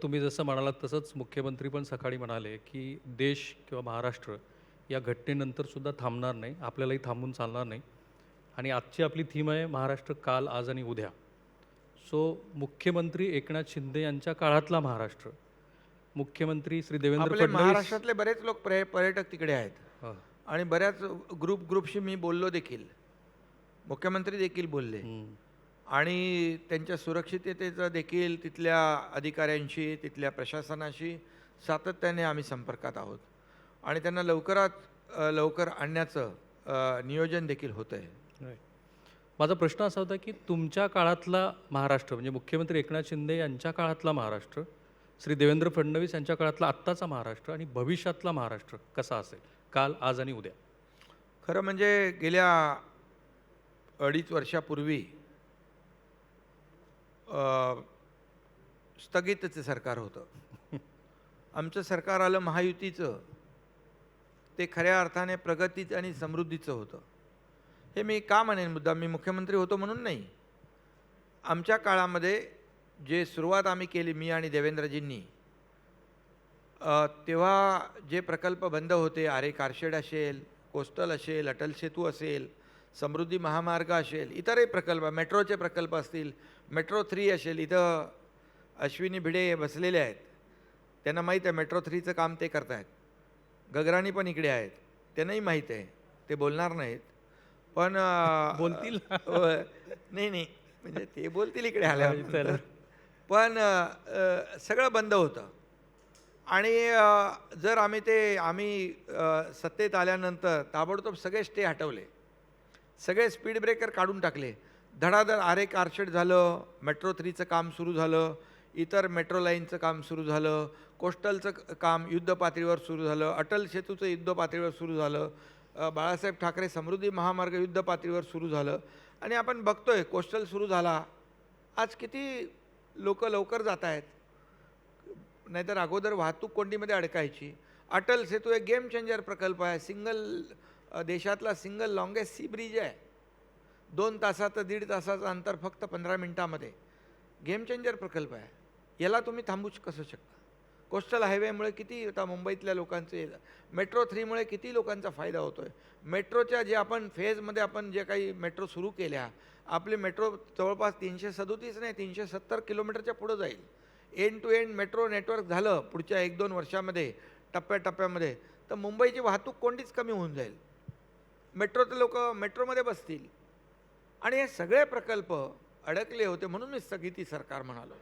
तुम्ही जसं म्हणालात तसंच मुख्यमंत्री पण सकाळी म्हणाले, की देश किंवा महाराष्ट्र या घटनेनंतर सुद्धा थांबणार नाही. आपल्यालाही थांबून चालणार नाही. आणि आजची आपली थीम आहे महाराष्ट्र काल, आज आणि उद्या. सो मुख्यमंत्री एकनाथ शिंदे यांच्या काळातला महाराष्ट्र, मुख्यमंत्री श्री देवेंद्र आपले फडणवीस. महाराष्ट्रातले बरेच लोक पर्यटक तिकडे आहेत हां. आणि बऱ्याच ग्रुपशी मी बोललो देखील. मुख्यमंत्री देखील बोलले हं. आणि त्यांच्या सुरक्षिततेचं देखील तिथल्या अधिकाऱ्यांशी, तिथल्या प्रशासनाशी सातत्याने आम्ही संपर्कात आहोत आणि त्यांना लवकरात लवकर आणण्याचं नियोजन देखील होतं आहे. Right. माझा प्रश्न असा होता, की तुमच्या काळातला महाराष्ट्र म्हणजे मुख्यमंत्री एकनाथ शिंदे यांच्या काळातला महाराष्ट्र, श्री देवेंद्र फडणवीस यांच्या काळातला आत्ताचा महाराष्ट्र आणि भविष्यातला महाराष्ट्र कसा असेल? काल, आज आणि उद्या. खरं म्हणजे गेल्या 2.5 वर्षापूर्वी स्थगितचं सरकार होतं. आमचं सरकार आलं महायुतीचं. ते खऱ्या अर्थाने प्रगतीचं आणि समृद्धीचं होतं. हे मी का म्हणेन मुद्दाम, मी मुख्यमंत्री होतो म्हणून नाही. आमच्या काळामध्ये जे सुरुवात आम्ही केली, मी आणि देवेंद्रजींनी, तेव्हा जे प्रकल्प बंद होते, आरे कारशेड असेल, कोस्टल असेल, अटल सेतू असेल, समृद्धी महामार्ग असेल, इतरही प्रकल्प, मेट्रोचे प्रकल्प असतील, मेट्रो 3 असेल. इथं अश्विनी भिडे बसलेले आहेत, त्यांना माहीत आहे मेट्रो 3चं काम ते करत आहेत. गगराणी पण इकडे आहेत, त्यांनाही माहीत आहे, ते बोलणार नाहीत. पण बोलतील. नाही नाही, म्हणजे ते बोलतील इकडे आल्यानंतर. पण सगळं बंद होतं आणि जर आम्ही सत्तेत आल्यानंतर ताबडतोब सगळे स्टे हटवले, सगळे स्पीड ब्रेकर काढून टाकले. धडाधड आरे कारशेड झालं, मेट्रो 3चं काम सुरू झालं, इतर मेट्रो लाईनचं काम सुरू झालं, कोस्टलचं काम युद्ध पातळीवर सुरू झालं, अटल सेतूचं युद्ध पातळीवर सुरू झालं, बाळासाहेब ठाकरे समृद्धी महामार्ग युद्ध पातळीवर सुरू झालं. आणि आपण बघतोय कोस्टल सुरू झाला, आज किती लोक लवकर जात आहेत, नाहीतर अगोदर वाहतूक कोंडीमध्ये अडकायची. अटल सेतू एक गेम चेंजर प्रकल्प आहे. देशातला सिंगल लॉंगेस्ट सी ब्रिज आहे. 2 तासाचं 1.5 तासाचं अंतर फक्त 15 मिनिटामध्ये. गेम चेंजर प्रकल्प आहे. याला तुम्ही थांबू कसं शकता? कोस्टल हायवेमुळे किती आता मुंबईतल्या लोकांचे, मेट्रो 3मुळे किती लोकांचा फायदा होतो आहे. मेट्रोच्या जे आपण फेजमध्ये आपण जे काही मेट्रो सुरू केल्या, आपली मेट्रो जवळपास 337 नाही 370 किलोमीटरच्या पुढं जाईल. End to end metro network झालं पुढच्या 1-2 वर्षामध्ये, टप्प्याटप्प्यामध्ये, तर मुंबईची वाहतूक कोंडीच कमी होऊन जाईल. मेट्रोचे लोक मेट्रोमध्ये बसतील आणि हे सगळे प्रकल्प अडकले होते, म्हणून मी स्थगिती सरकार म्हणालो.